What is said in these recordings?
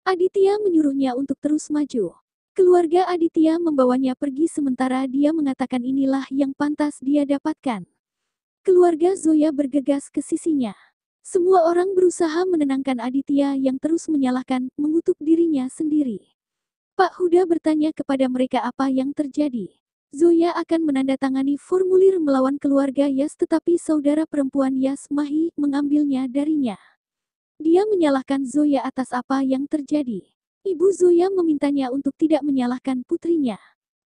Aditya menyuruhnya untuk terus maju. Keluarga Aditya membawanya pergi sementara dia mengatakan inilah yang pantas dia dapatkan. Keluarga Zoya bergegas ke sisinya. Semua orang berusaha menenangkan Aditya yang terus menyalahkan, mengutuk dirinya sendiri. Pak Huda bertanya kepada mereka apa yang terjadi. Zoya akan menandatangani formulir melawan keluarga Yas tetapi saudara perempuan Yas, Mahi, mengambilnya darinya. Dia menyalahkan Zoya atas apa yang terjadi. Ibu Zoya memintanya untuk tidak menyalahkan putrinya.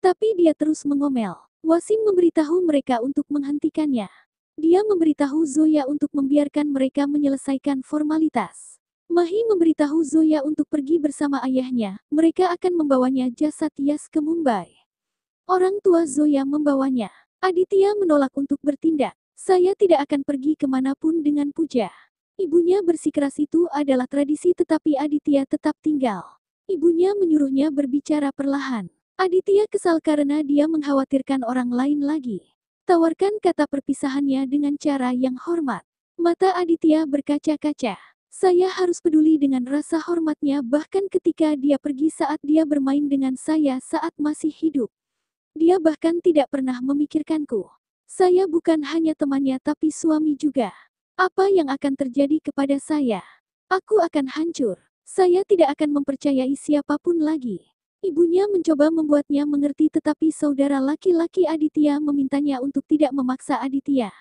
Tapi dia terus mengomel. Wasim memberitahu mereka untuk menghentikannya. Dia memberitahu Zoya untuk membiarkan mereka menyelesaikan formalitas. Mahi memberitahu Zoya untuk pergi bersama ayahnya. Mereka akan membawanya jasad Yas ke Mumbai. Orang tua Zoya membawanya. Aditya menolak untuk bertindak. Saya tidak akan pergi kemanapun dengan Puja. Ibunya bersikeras itu adalah tradisi tetapi Aditya tetap tinggal. Ibunya menyuruhnya berbicara perlahan. Aditya kesal karena dia mengkhawatirkan orang lain lagi. Tawarkan kata perpisahannya dengan cara yang hormat. Mata Aditya berkaca-kaca. Saya harus peduli dengan rasa hormatnya bahkan ketika dia pergi saat dia bermain dengan saya saat masih hidup. Dia bahkan tidak pernah memikirkanku. Saya bukan hanya temannya tapi suami juga. Apa yang akan terjadi kepada saya? Aku akan hancur. Saya tidak akan mempercayai siapapun lagi. Ibunya mencoba membuatnya mengerti tetapi saudara laki-laki Aditya memintanya untuk tidak memaksa Aditya.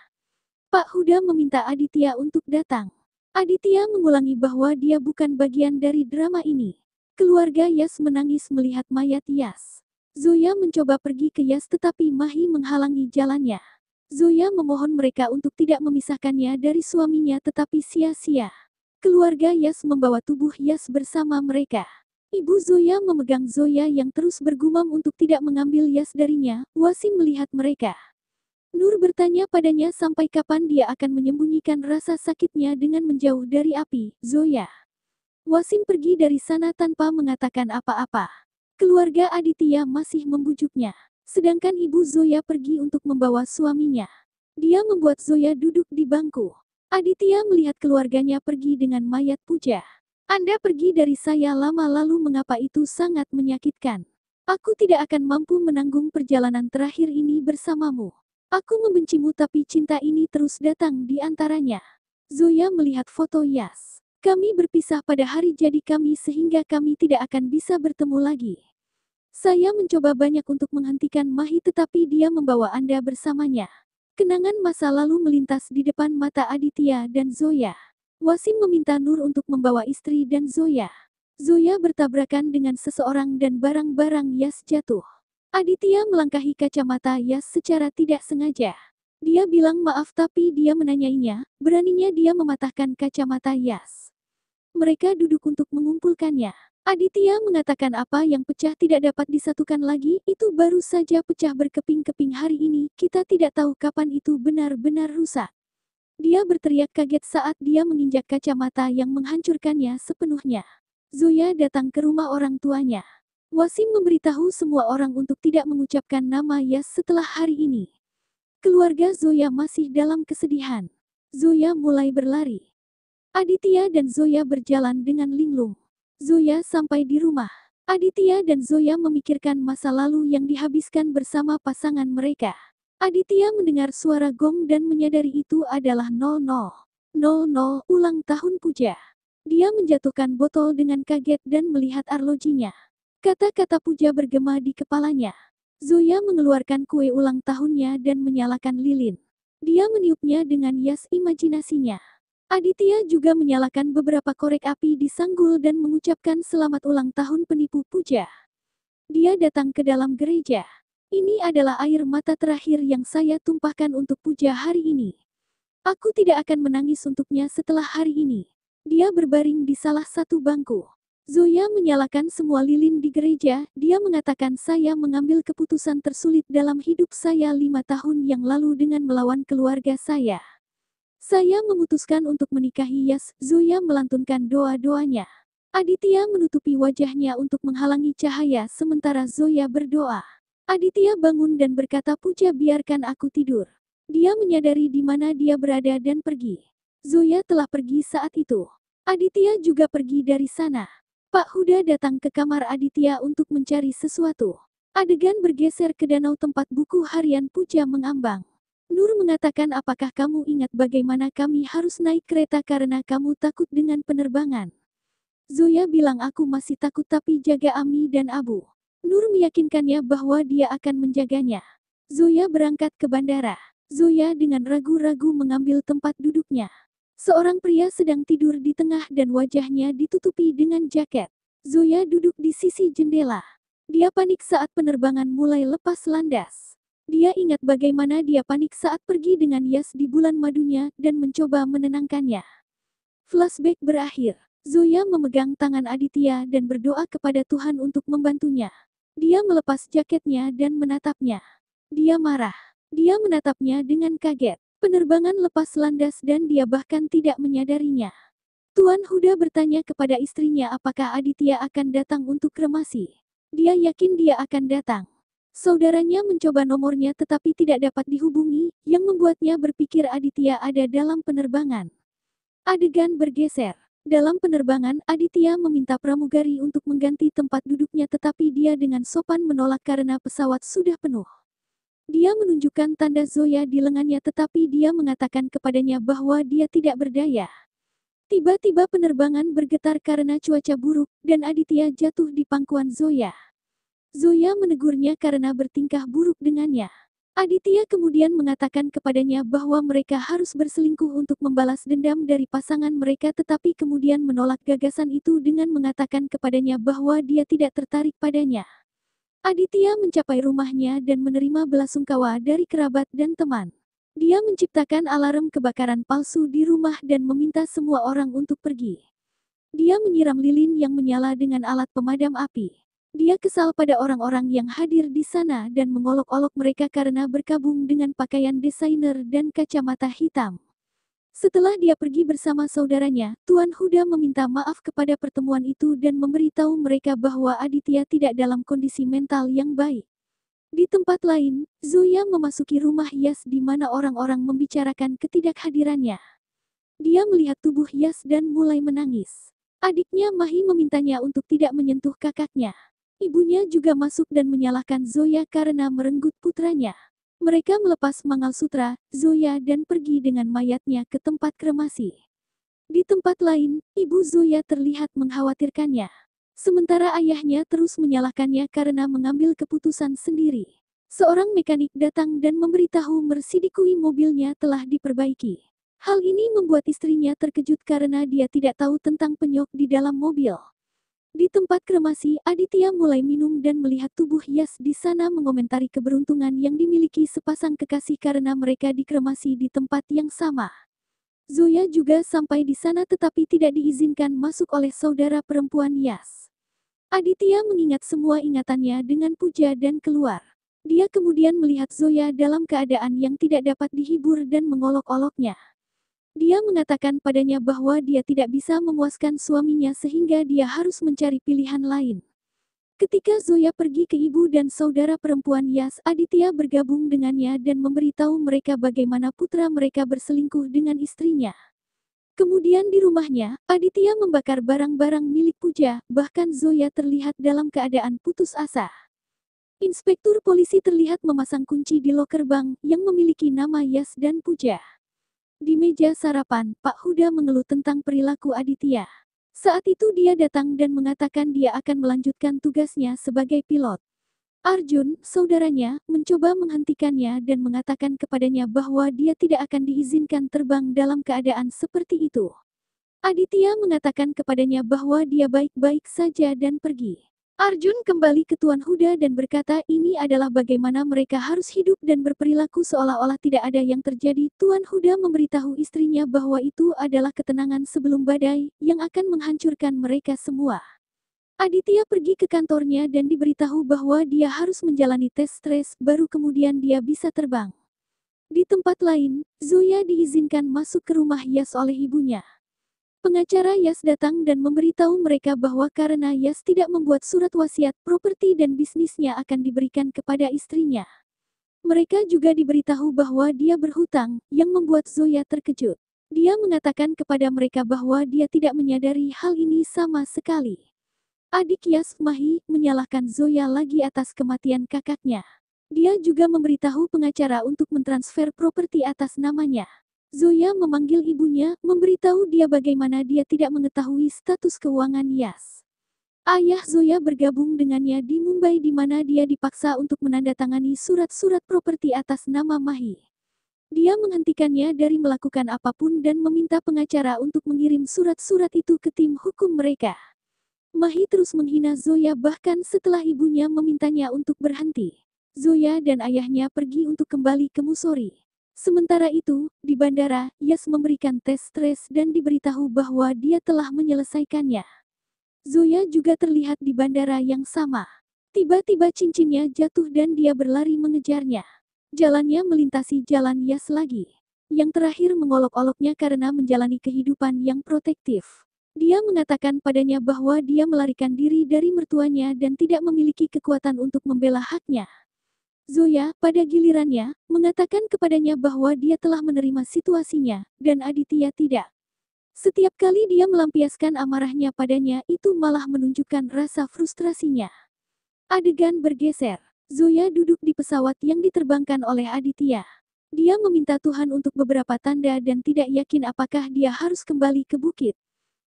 Pak Huda meminta Aditya untuk datang. Aditya mengulangi bahwa dia bukan bagian dari drama ini. Keluarga Yas menangis melihat mayat Yas. Zoya mencoba pergi ke Yas tetapi Mahi menghalangi jalannya. Zoya memohon mereka untuk tidak memisahkannya dari suaminya tetapi sia-sia. Keluarga Yas membawa tubuh Yas bersama mereka. Ibu Zoya memegang Zoya yang terus bergumam untuk tidak mengambil Yas darinya. Wasim melihat mereka. Nur bertanya padanya sampai kapan dia akan menyembunyikan rasa sakitnya dengan menjauh dari api. Zoya. Wasim pergi dari sana tanpa mengatakan apa-apa. Keluarga Aditya masih membujuknya. Sedangkan ibu Zoya pergi untuk membawa suaminya. Dia membuat Zoya duduk di bangku. Aditya melihat keluarganya pergi dengan mayat Puja. Anda pergi dari saya lama lalu mengapa itu sangat menyakitkan. Aku tidak akan mampu menanggung perjalanan terakhir ini bersamamu. Aku membencimu tapi cinta ini terus datang di antaranya. Zoya melihat foto Yas. Kami berpisah pada hari jadi kami sehingga kami tidak akan bisa bertemu lagi. Saya mencoba banyak untuk menghentikan Mahi tetapi dia membawa Anda bersamanya. Kenangan masa lalu melintas di depan mata Aditya dan Zoya. Wasim meminta Nur untuk membawa istri dan Zoya. Zoya bertabrakan dengan seseorang dan barang-barang Yas jatuh. Aditya melangkahi kacamata Yas secara tidak sengaja. Dia bilang maaf tapi dia menanyainya, beraninya dia mematahkan kacamata Yas. Mereka duduk untuk mengumpulkannya. Aditya mengatakan apa yang pecah tidak dapat disatukan lagi, itu baru saja pecah berkeping-keping hari ini, kita tidak tahu kapan itu benar-benar rusak. Dia berteriak kaget saat dia menginjak kacamata yang menghancurkannya sepenuhnya. Zoya datang ke rumah orang tuanya. Wasim memberitahu semua orang untuk tidak mengucapkan nama Yas setelah hari ini. Keluarga Zoya masih dalam kesedihan. Zoya mulai berlari. Aditya dan Zoya berjalan dengan linglung. Zoya sampai di rumah. Aditya dan Zoya memikirkan masa lalu yang dihabiskan bersama pasangan mereka. Aditya mendengar suara gong dan menyadari itu adalah 0000 ulang tahun Puja. Dia menjatuhkan botol dengan kaget dan melihat arlojinya. Kata-kata Puja bergema di kepalanya. Zoya mengeluarkan kue ulang tahunnya dan menyalakan lilin. Dia meniupnya dengan hias imajinasinya. Aditya juga menyalakan beberapa korek api di sanggul dan mengucapkan selamat ulang tahun penipu Puja. Dia datang ke dalam gereja. Ini adalah air mata terakhir yang saya tumpahkan untuk Puja hari ini. Aku tidak akan menangis untuknya setelah hari ini. Dia berbaring di salah satu bangku. Zoya menyalakan semua lilin di gereja. Dia mengatakan saya mengambil keputusan tersulit dalam hidup saya 5 tahun yang lalu dengan melawan keluarga saya. Saya memutuskan untuk menikahi Yas. Zoya melantunkan doa-doanya. Aditya menutupi wajahnya untuk menghalangi cahaya sementara Zoya berdoa. Aditya bangun dan berkata Puja biarkan aku tidur. Dia menyadari di mana dia berada dan pergi. Zoya telah pergi saat itu. Aditya juga pergi dari sana. Pak Huda datang ke kamar Aditya untuk mencari sesuatu. Adegan bergeser ke danau tempat buku harian Puja mengambang. Nur mengatakan, apakah kamu ingat bagaimana kami harus naik kereta karena kamu takut dengan penerbangan? Zoya bilang aku masih takut tapi jaga Ami dan Abu. Nur meyakinkannya bahwa dia akan menjaganya. Zoya berangkat ke bandara. Zoya dengan ragu-ragu mengambil tempat duduknya. Seorang pria sedang tidur di tengah dan wajahnya ditutupi dengan jaket. Zoya duduk di sisi jendela. Dia panik saat penerbangan mulai lepas landas. Dia ingat bagaimana dia panik saat pergi dengan Yas di bulan madunya dan mencoba menenangkannya. Flashback berakhir. Zoya memegang tangan Aditya dan berdoa kepada Tuhan untuk membantunya. Dia melepas jaketnya dan menatapnya. Dia marah. Dia menatapnya dengan kaget. Penerbangan lepas landas dan dia bahkan tidak menyadarinya. Tuan Huda bertanya kepada istrinya apakah Aditya akan datang untuk kremasi. Dia yakin dia akan datang. Saudaranya mencoba nomornya tetapi tidak dapat dihubungi, yang membuatnya berpikir Aditya ada dalam penerbangan. Adegan bergeser. Dalam penerbangan, Aditya meminta pramugari untuk mengganti tempat duduknya tetapi dia dengan sopan menolak karena pesawat sudah penuh. Dia menunjukkan tanda Zoya di lengannya tetapi dia mengatakan kepadanya bahwa dia tidak berdaya. Tiba-tiba penerbangan bergetar karena cuaca buruk, dan Aditya jatuh di pangkuan Zoya. Zoya menegurnya karena bertingkah buruk dengannya. Aditya kemudian mengatakan kepadanya bahwa mereka harus berselingkuh untuk membalas dendam dari pasangan mereka tetapi kemudian menolak gagasan itu dengan mengatakan kepadanya bahwa dia tidak tertarik padanya. Aditya mencapai rumahnya dan menerima belasungkawa dari kerabat dan teman. Dia menciptakan alarm kebakaran palsu di rumah dan meminta semua orang untuk pergi. Dia menyiram lilin yang menyala dengan alat pemadam api. Dia kesal pada orang-orang yang hadir di sana dan mengolok-olok mereka karena berkabung dengan pakaian desainer dan kacamata hitam. Setelah dia pergi bersama saudaranya, Tuan Huda meminta maaf kepada pertemuan itu dan memberitahu mereka bahwa Aditya tidak dalam kondisi mental yang baik. Di tempat lain, Zoya memasuki rumah Yas di mana orang-orang membicarakan ketidakhadirannya. Dia melihat tubuh Yas dan mulai menangis. Adiknya Mahi memintanya untuk tidak menyentuh kakaknya. Ibunya juga masuk dan menyalahkan Zoya karena merenggut putranya. Mereka melepas mangalsutra, Zoya dan pergi dengan mayatnya ke tempat kremasi. Di tempat lain, ibu Zoya terlihat mengkhawatirkannya. Sementara ayahnya terus menyalahkannya karena mengambil keputusan sendiri. Seorang mekanik datang dan memberitahu Mercedes mobilnya telah diperbaiki. Hal ini membuat istrinya terkejut karena dia tidak tahu tentang penyok di dalam mobil. Di tempat kremasi, Aditya mulai minum dan melihat tubuh Yas di sana mengomentari keberuntungan yang dimiliki sepasang kekasih karena mereka dikremasi di tempat yang sama. Zoya juga sampai di sana tetapi tidak diizinkan masuk oleh saudara perempuan Yas. Aditya mengingat semua ingatannya dengan Puja dan keluar. Dia kemudian melihat Zoya dalam keadaan yang tidak dapat dihibur dan mengolok-oloknya. Dia mengatakan padanya bahwa dia tidak bisa memuaskan suaminya sehingga dia harus mencari pilihan lain. Ketika Zoya pergi ke ibu dan saudara perempuan Yas, Aditya bergabung dengannya dan memberitahu mereka bagaimana putra mereka berselingkuh dengan istrinya. Kemudian di rumahnya, Aditya membakar barang-barang milik Puja, bahkan Zoya terlihat dalam keadaan putus asa. Inspektur polisi terlihat memasang kunci di loker bank yang memiliki nama Yas dan Puja. Di meja sarapan, Pak Huda mengeluh tentang perilaku Aditya. Saat itu dia datang dan mengatakan dia akan melanjutkan tugasnya sebagai pilot. Arjun, saudaranya, mencoba menghentikannya dan mengatakan kepadanya bahwa dia tidak akan diizinkan terbang dalam keadaan seperti itu. Aditya mengatakan kepadanya bahwa dia baik-baik saja dan pergi. Arjun kembali ke Tuan Huda dan berkata ini adalah bagaimana mereka harus hidup dan berperilaku seolah-olah tidak ada yang terjadi. Tuan Huda memberitahu istrinya bahwa itu adalah ketenangan sebelum badai yang akan menghancurkan mereka semua. Aditya pergi ke kantornya dan diberitahu bahwa dia harus menjalani tes stres baru kemudian dia bisa terbang. Di tempat lain, Zoya diizinkan masuk ke rumah Yas oleh ibunya. Pengacara Yas datang dan memberitahu mereka bahwa karena Yas tidak membuat surat wasiat, properti dan bisnisnya akan diberikan kepada istrinya. Mereka juga diberitahu bahwa dia berhutang, yang membuat Zoya terkejut. Dia mengatakan kepada mereka bahwa dia tidak menyadari hal ini sama sekali. Adik Yas, Mahi, menyalahkan Zoya lagi atas kematian kakaknya. Dia juga memberitahu pengacara untuk mentransfer properti atas namanya. Zoya memanggil ibunya, memberitahu dia bagaimana dia tidak mengetahui status keuangan Yas. Ayah Zoya bergabung dengannya di Mumbai di mana dia dipaksa untuk menandatangani surat-surat properti atas nama Mahi. Dia menghentikannya dari melakukan apapun dan meminta pengacara untuk mengirim surat-surat itu ke tim hukum mereka. Mahi terus menghina Zoya bahkan setelah ibunya memintanya untuk berhenti. Zoya dan ayahnya pergi untuk kembali ke Mussoorie. Sementara itu, di bandara, Yas memberikan tes stres dan diberitahu bahwa dia telah menyelesaikannya. Zoya juga terlihat di bandara yang sama. Tiba-tiba cincinnya jatuh dan dia berlari mengejarnya. Jalannya melintasi jalan Yas lagi. Yang terakhir mengolok-oloknya karena menjalani kehidupan yang protektif. Dia mengatakan padanya bahwa dia melarikan diri dari mertuanya dan tidak memiliki kekuatan untuk membela haknya. Zoya, pada gilirannya, mengatakan kepadanya bahwa dia telah menerima situasinya, dan Aditya tidak. Setiap kali dia melampiaskan amarahnya padanya, itu malah menunjukkan rasa frustrasinya. Adegan bergeser. Zoya duduk di pesawat yang diterbangkan oleh Aditya. Dia meminta Tuhan untuk beberapa tanda dan tidak yakin apakah dia harus kembali ke bukit.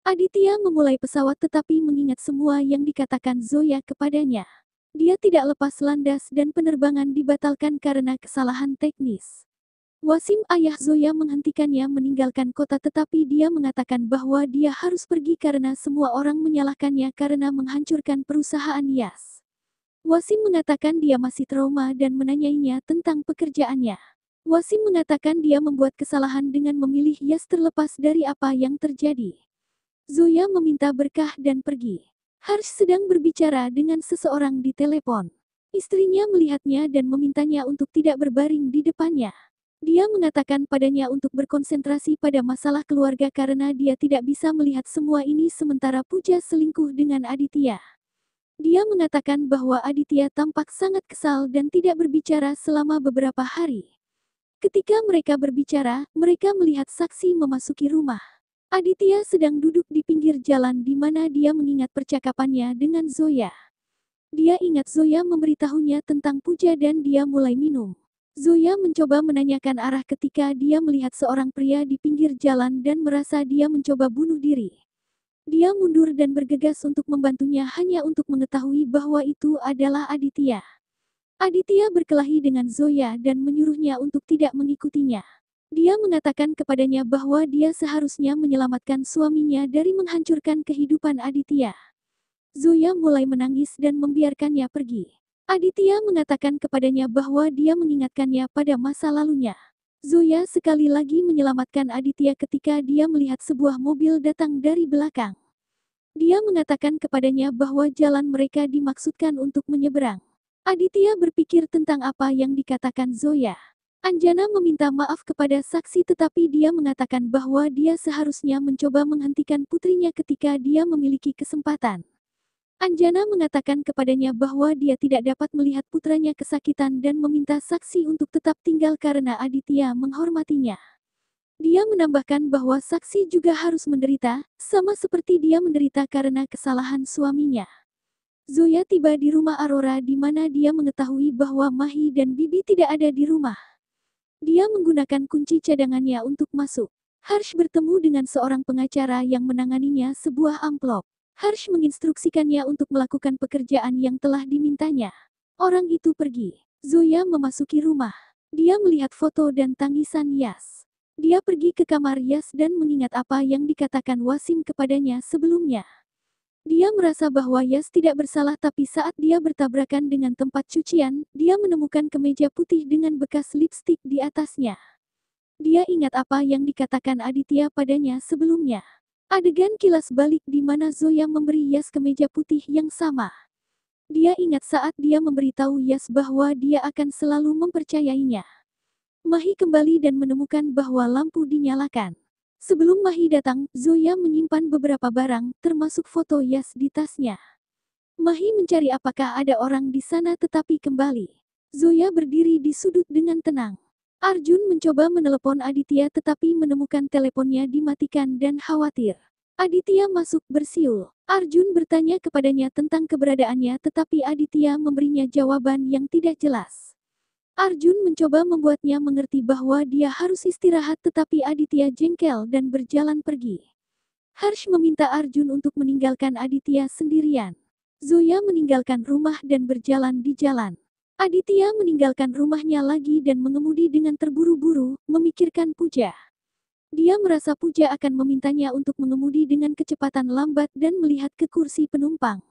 Aditya memulai pesawat tetapi mengingat semua yang dikatakan Zoya kepadanya. Dia tidak lepas landas dan penerbangan dibatalkan karena kesalahan teknis. Wasim, ayah Zoya, menghentikannya meninggalkan kota tetapi dia mengatakan bahwa dia harus pergi karena semua orang menyalahkannya karena menghancurkan perusahaan Yas. Wasim mengatakan dia masih trauma dan menanyainya tentang pekerjaannya. Wasim mengatakan dia membuat kesalahan dengan memilih Yas terlepas dari apa yang terjadi. Zoya meminta berkah dan pergi. Harsh sedang berbicara dengan seseorang di telepon. Istrinya melihatnya dan memintanya untuk tidak berbaring di depannya. Dia mengatakan padanya untuk berkonsentrasi pada masalah keluarga karena dia tidak bisa melihat semua ini sementara Pooja selingkuh dengan Aditya. Dia mengatakan bahwa Aditya tampak sangat kesal dan tidak berbicara selama beberapa hari. Ketika mereka berbicara, mereka melihat saksi memasuki rumah. Aditya sedang duduk di pinggir jalan di mana dia mengingat percakapannya dengan Zoya. Dia ingat Zoya memberitahunya tentang Pooja dan dia mulai minum. Zoya mencoba menanyakan arah ketika dia melihat seorang pria di pinggir jalan dan merasa dia mencoba bunuh diri. Dia mundur dan bergegas untuk membantunya hanya untuk mengetahui bahwa itu adalah Aditya. Aditya berkelahi dengan Zoya dan menyuruhnya untuk tidak mengikutinya. Dia mengatakan kepadanya bahwa dia seharusnya menyelamatkan suaminya dari menghancurkan kehidupan Aditya. Zoya mulai menangis dan membiarkannya pergi. Aditya mengatakan kepadanya bahwa dia mengingatkannya pada masa lalunya. Zoya sekali lagi menyelamatkan Aditya ketika dia melihat sebuah mobil datang dari belakang. Dia mengatakan kepadanya bahwa jalan mereka dimaksudkan untuk menyeberang. Aditya berpikir tentang apa yang dikatakan Zoya. Anjana meminta maaf kepada saksi tetapi dia mengatakan bahwa dia seharusnya mencoba menghentikan putrinya ketika dia memiliki kesempatan. Anjana mengatakan kepadanya bahwa dia tidak dapat melihat putranya kesakitan dan meminta saksi untuk tetap tinggal karena Aditya menghormatinya. Dia menambahkan bahwa saksi juga harus menderita, sama seperti dia menderita karena kesalahan suaminya. Zoya tiba di rumah Aurora di mana dia mengetahui bahwa Mahi dan Bibi tidak ada di rumah. Dia menggunakan kunci cadangannya untuk masuk. Harsh bertemu dengan seorang pengacara yang menanganinya sebuah amplop. Harsh menginstruksikannya untuk melakukan pekerjaan yang telah dimintanya. Orang itu pergi. Zoya memasuki rumah. Dia melihat foto dan tangisan Yas. Dia pergi ke kamar Yas dan mengingat apa yang dikatakan Wasim kepadanya sebelumnya. Dia merasa bahwa Yas tidak bersalah tapi saat dia bertabrakan dengan tempat cucian, dia menemukan kemeja putih dengan bekas lipstik di atasnya. Dia ingat apa yang dikatakan Aditya padanya sebelumnya. Adegan kilas balik di mana Zoya memberi Yas kemeja putih yang sama. Dia ingat saat dia memberitahu Yas bahwa dia akan selalu mempercayainya. Mahi kembali dan menemukan bahwa lampu dinyalakan. Sebelum Mahi datang, Zoya menyimpan beberapa barang, termasuk foto Yas di tasnya. Mahi mencari apakah ada orang di sana tetapi kembali. Zoya berdiri di sudut dengan tenang. Arjun mencoba menelepon Aditya tetapi menemukan teleponnya dimatikan dan khawatir. Aditya masuk bersiul. Arjun bertanya kepadanya tentang keberadaannya tetapi Aditya memberinya jawaban yang tidak jelas. Arjun mencoba membuatnya mengerti bahwa dia harus istirahat tetapi Aditya jengkel dan berjalan pergi. Harsh meminta Arjun untuk meninggalkan Aditya sendirian. Zoya meninggalkan rumah dan berjalan di jalan. Aditya meninggalkan rumahnya lagi dan mengemudi dengan terburu-buru, memikirkan Puja. Dia merasa Puja akan memintanya untuk mengemudi dengan kecepatan lambat dan melihat ke kursi penumpang.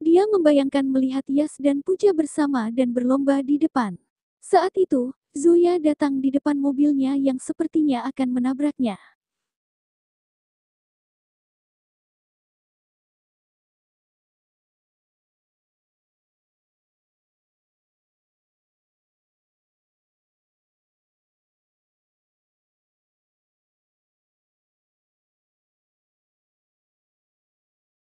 Dia membayangkan melihat Yas dan Puja bersama dan berlomba di depan. Saat itu, Zoya datang di depan mobilnya yang sepertinya akan menabraknya.